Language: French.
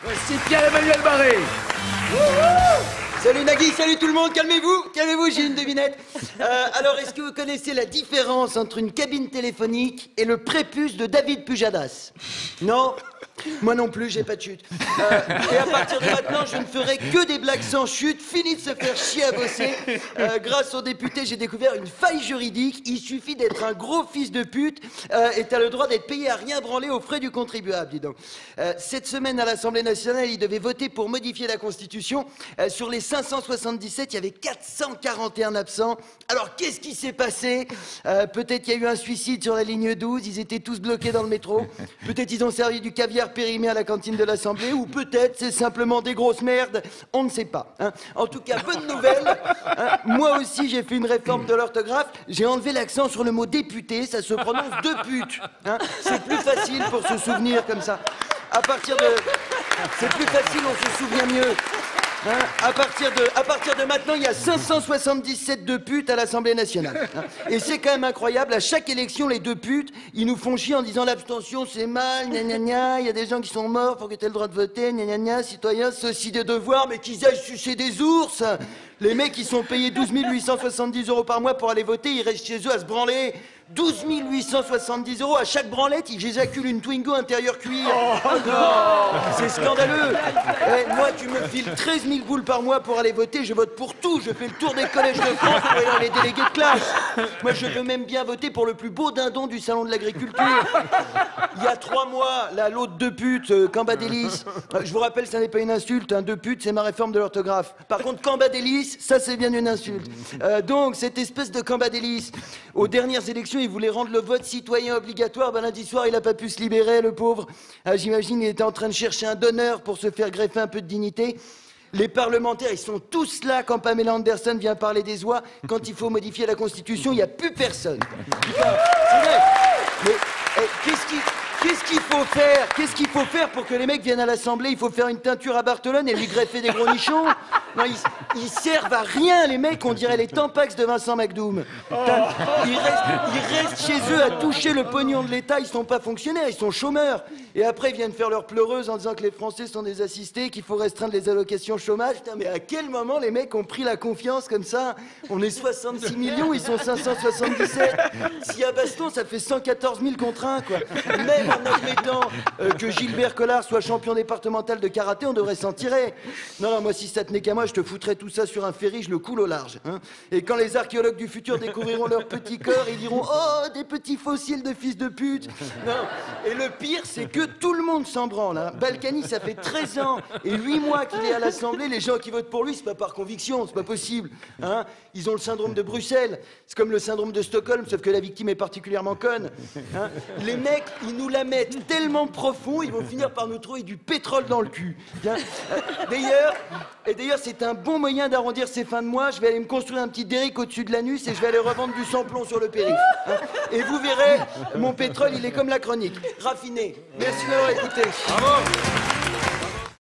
Voici Pierre-Emmanuel Barré. Salut Nagui, salut tout le monde, calmez-vous, j'ai une devinette. Alors, est-ce que vous connaissez la différence entre une cabine téléphonique et le prépuce de David Pujadas? Non? Moi non plus, j'ai pas de chute. Et à partir de maintenant, je ne ferai que des blagues sans chute. Fini de se faire chier à bosser. Grâce aux députés, j'ai découvert une faille juridique. Il suffit d'être un gros fils de pute et t'as le droit d'être payé à rien branler aux frais du contribuable, dis donc. Cette semaine, à l'Assemblée nationale, ils devaient voter pour modifier la Constitution. Sur les 577, il y avait 441 absents. Alors, qu'est-ce qui s'est passé? Peut-être qu'il y a eu un suicide sur la ligne 12. Ils étaient tous bloqués dans le métro. Peut-être ils ont servi du caviar périmé à la cantine de l'Assemblée, ou peut-être c'est simplement des grosses merdes, on ne sait pas. Hein. En tout cas, bonne nouvelle, hein. Moi aussi j'ai fait une réforme de l'orthographe, j'ai enlevé l'accent sur le mot député, ça se prononce de pute. Hein. C'est plus facile pour se souvenir comme ça. C'est plus facile, on se souvient mieux. Hein, à partir de maintenant, il y a 577 de putes à l'Assemblée nationale. Hein. Et c'est quand même incroyable, à chaque élection, les deux putes, ils nous font chier en disant l'abstention c'est mal, gna gna gna, il y a des gens qui sont morts pour que tu aies le droit de voter, gna gna gna, citoyens, c'est aussi des devoirs, mais qu'ils aillent sucer des ours. Les mecs, ils sont payés 12 870 € par mois pour aller voter, ils restent chez eux à se branler. 12 870 € à chaque branlette, j'éjacule une Twingo intérieur cuir. Oh non, c'est scandaleux. Moi, tu me files 13 000 boules par mois pour aller voter, je vote pour tout. Je fais le tour des collèges de France pour aller dans les délégués de classe. Moi, je veux même bien voter pour le plus beau dindon du salon de l'agriculture. Il y a 3 mois, là, l'autre de pute, Cambadélis. Je vous rappelle, ça n'est pas une insulte, hein, de pute, c'est ma réforme de l'orthographe. Par contre, Cambadélis, ça c'est bien une insulte. Donc, cette espèce de Cambadélis, aux dernières élections, il voulait rendre le vote citoyen obligatoire. Ben, lundi soir, il n'a pas pu se libérer, le pauvre. J'imagine il était en train de chercher un donneur pour se faire greffer un peu de dignité. Les parlementaires, ils sont tous là quand Pamela Anderson vient parler des oies. Quand il faut modifier la Constitution, il n'y a plus personne. C'est vrai. Mais qu'est-ce qu'il faut faire pour que les mecs viennent à l'Assemblée? Il faut faire une teinture à Barcelone et lui greffer des gros nichons? Non, ils servent à rien, les mecs, on dirait les Tampax de Vincent McDoom. Ils restent chez eux à toucher le pognon de l'État, ils sont pas fonctionnaires, ils sont chômeurs. Et après, ils viennent faire leur pleureuse en disant que les Français sont des assistés, qu'il faut restreindre les allocations chômage. Putain, mais à quel moment les mecs ont pris la confiance comme ça? On est 66 millions, ils sont 577. Si à baston, ça fait 114 000 contre 1, quoi. Même en admettant que Gilbert Collard soit champion départemental de karaté, on devrait s'en tirer. Non, moi, si ça tenait qu'à moi, je te foutrais tout ça sur un ferry, je le coule au large. Hein. Et quand les archéologues du futur découvriront leur petit corps, ils diront « Oh, des petits fossiles de fils de pute !» Non. Et le pire, c'est que tout le monde s'en branle. Hein. Balkany, ça fait 13 ans et 8 mois qu'il est à l'Assemblée. Les gens qui votent pour lui, c'est pas par conviction, c'est pas possible. Hein. Ils ont le syndrome de Bruxelles. C'est comme le syndrome de Stockholm, sauf que la victime est particulièrement conne. Hein. Les mecs, ils nous la mettent tellement profond, ils vont finir par nous trouver du pétrole dans le cul. Hein. D'ailleurs, c'est un bon moyen d'arrondir ces fins de mois. Je vais aller me construire un petit derrick au-dessus de l'anus et je vais aller revendre du sans-plomb sur le périph'. Hein. Et vous verrez, mon pétrole, il est comme la chronique, raffiné. Merci d'avoir écouté. Bravo.